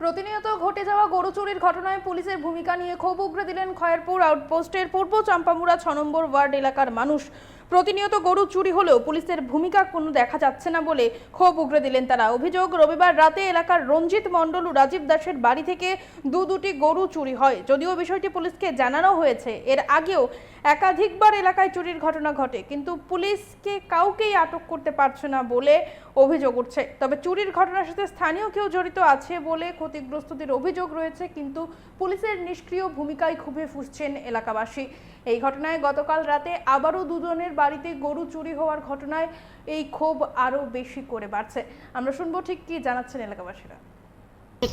প্রতিনিয়ত ঘটে যাওয়া গরু চুরির ঘটনায় পুলিশের ভূমিকা নিয়ে ক্ষোভ উগরে দিলেন খয়েরপুর আউটপোস্টের পূর্ব চাম্পামুড়া ৬ নম্বর ওয়ার্ড এলাকার মানুষ। প্রতিনিয়ত গরু চুরি হলেও পুলিশের ভূমিকা কোনো দেখা যাচ্ছে না বলে ক্ষোভ উগরে দিলেন তারা। অভিযোগ, রবিবার রাতে এলাকার রঞ্জিত মণ্ডল ও রাজীব দাসের বাড়ি থেকে দুটি গরু চুরি হয়। যদিও বিষয়টি পুলিশকে জানানো হয়েছে, এর আগেও একাধিকবার এলাকায় চুরির ঘটনা ঘটে, কিন্তু পুলিশকে কাউকেই আটক করতে পারছে না বলে অভিযোগ উঠছে। তবে চুরির ঘটনার সাথে স্থানীয় কেউ জড়িত আছে বলে ক্ষতিগ্রস্তদের অভিযোগ রয়েছে, কিন্তু পুলিশের নিষ্ক্রিয় ভূমিকায় ক্ষোভে ফুঁসছেন এলাকাবাসী। এই ঘটনায় গতকাল রাতে আবারও দুজনের বাড়িতে গরু চুরি হওয়ার ঘটনায় এই ক্ষোভ আরো বেশি করে বাড়ছে। আমরা শুনবো ঠিক কি জানাচ্ছেন এলাকাবাসীরা।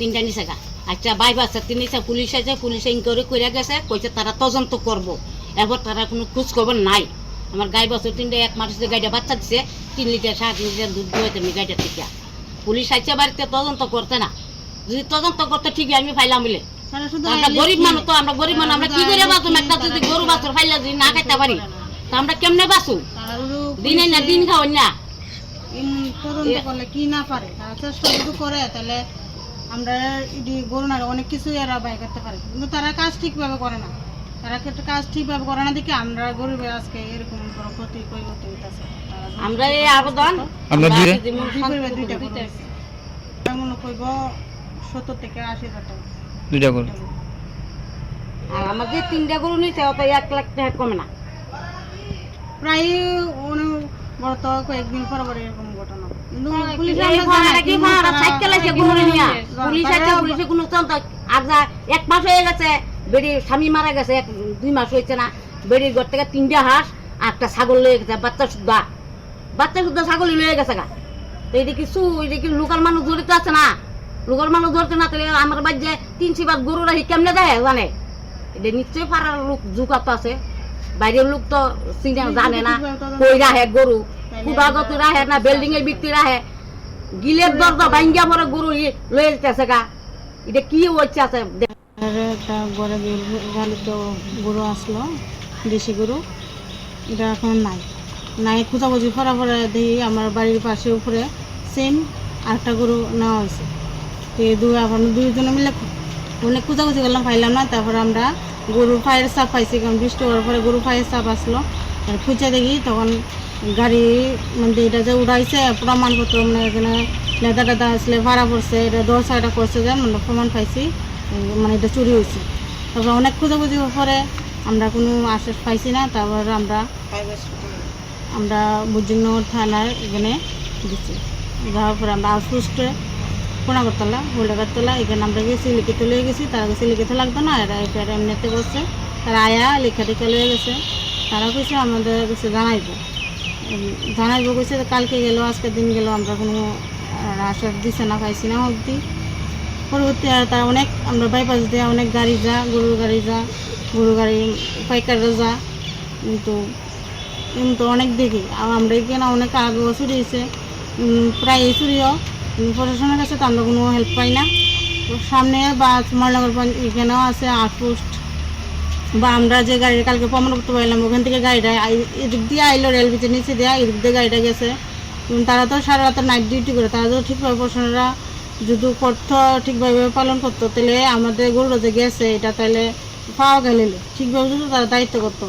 তিনটা নিছে গা, আচ্ছা বাইবাস তিনটা পুলিশ আছে, পুলিশে ইনকোয়ারি করে গেছে, কইছে তারা তদন্ত করব। এবার তারা কোনো খোঁজ খবর নাই। আমার গাই বছর তিনটা এক মাস গাইটা বাচ্চা দিছে, 3 লিটার 7 লিটার দুধ দোয়াইতে আমি গাইটা থেকে। পুলিশ আইছে বাড়িতে তদন্ত করতে না, যদি তদন্ত করতে ঠিকই আমি ফাইলাম বলে। আমরা গরিব মানুষ তো, আমরা গরিব মানুষ, আমরা কি করে বাঁচুম? একটা যদি গরু বাছুর ফাইলা যদি না খাইতে পারি তা আমরা কেমনে বাঁচুম? দিনে না দিন খাওয়াই না। তদন্ত করলে কি না পারে, তারা চেষ্টা যদি করে তাহলে আমরা গরু না অনেক কিছু এরা বাই করতে পারে, কিন্তু তারা কাজ ঠিকভাবে করে না। তারা কাজ ঠিকভাবে করে না দেখে আমরা গরিবের আজকে এরকম ক্ষতি ক্ষয়ক্ষতি হইতেছে। আমরা এই আবেদন মনে করব 70 থেকে 80,000 টাকা দুইটা গরু। আর আমাদের 3টা গরু নিতে অত 1 লাখ টাকা কমে না। প্রায় অনেক বড় তো কয়েকদিন পর পর এরকম ঘটনা। কিন্তু পুলিশ পুলিশে কোনো আজ 1 মাস হয়ে গেছে, বেড়ির স্বামী মারা গেছে, 2 মাস হয়েছে না। বেড়ির ঘর থেকে 3টা হাঁস আর একটা ছাগল লয়ে গেছে, বাচ্চা শুদ্ধা ছাগলই লয়ে গেছে গা। তো এটা কিছু এটা কি লোকাল মানুষ জড়িত আছে না? লোকাল মানুষ ধরতে না তাহলে আমার বাড়িতে 300 বাদ গরু রাখি কেমনে দেয় জানে? এটা নিশ্চয়ই পাড়ার লোক জুকাত আছে, বাইরের লোক তো জানে না কই রাহে গরু, কুটাগত রাহে না বিল্ডিং এর ভিত্তি রাহে, গিলের দরজা ভাঙ্গিয়া পরে গরু লয়ে যেতেছে গা। এটা কি হচ্ছে আছে? একটা গড়ে গালিতে গরু আসলো, দেশি গরু, এটা এখন নাই খোঁজাখুঁজি ফরা দিয়ে আমার বাড়ির পাশে উপরে সেম আরেকটা গরু নেওয়া হয়েছে। তো দুইজনে মিলে অনেক খোঁজাখুঁজি করলাম, পাইলাম না। তারপরে আমরা গরুর ফায়ার সাপ পাইছি, কারণ বৃষ্টি হওয়ার পরে গরুর ফায়ার সাপ আসলো। খুঁজে দেখি তখন গাড়ি মানে এটা যে উড়াইছে প্রমাণপত্র, মানে এখানে লেদা টেদা আসলে ভাড়া পড়ছে, এটা 10 করছে যে মানে প্রমাণ পাইছি মানে এটা চুরি হয়েছে। তারপরে অনেক খোঁজাখুঁজি পরে আমরা কোনো আশ্বাস পাইছি না। তারপর আমরা বুজিনগর থানার এখানে দিচ্ছি, যাওয়ার পরে আমরা আউটপোস্টে কোনাগরতলা হোল্ডাগারতলা এখানে আমরা গেছি, লিখিত লয়ে গেছি। তারা গেছে লিখিত লাগতো না, এরা এমনিতে করছে। তারা আয়া লেখা টেখা লয়ে গেছে। তারা কইছে আমাদের কাছে জানাইব কইছে, কালকে গেল, আজকের দিন গেল, আমরা কোনো আশ্বাস দিচ্ছে না, পাইছি না অবধি। পরবর্তী আর তারা অনেক আমরা বাইপাস দিয়ে অনেক গাড়ি যা, গরু গাড়ি পাইকাররা যা, কিন্তু অনেক দেখি। আর আমরা এখানে অনেক আগেও চুরি হয়েছে, প্রায় চুরিও। প্রশাসনের কাছে তো আমরা কোনো হেল্প পাই না। সামনে বা ময়লানগর এখানেও আছে আউটপোস্ট, বা আমরা যে গাড়িটা কালকে প্রমাণ করতে পারলাম ওখান থেকে গাড়িটা এদিক দিয়ে আইলো, রেলওয়েতে নিচে দেওয়া এদিক দিয়ে গাড়িটা গেছে। তারা তো সারা রাত নাইট ডিউটি করে, তারা তো ঠিকভাবে প্রশাসনরা যদি করতো, ঠিকভাবে পালন করতো, তাহলে আমাদের গরুটা যে গেছে এটা তাহলে পাওয়া গেলে ঠিকভাবে যদি তারা দায়িত্ব করতো।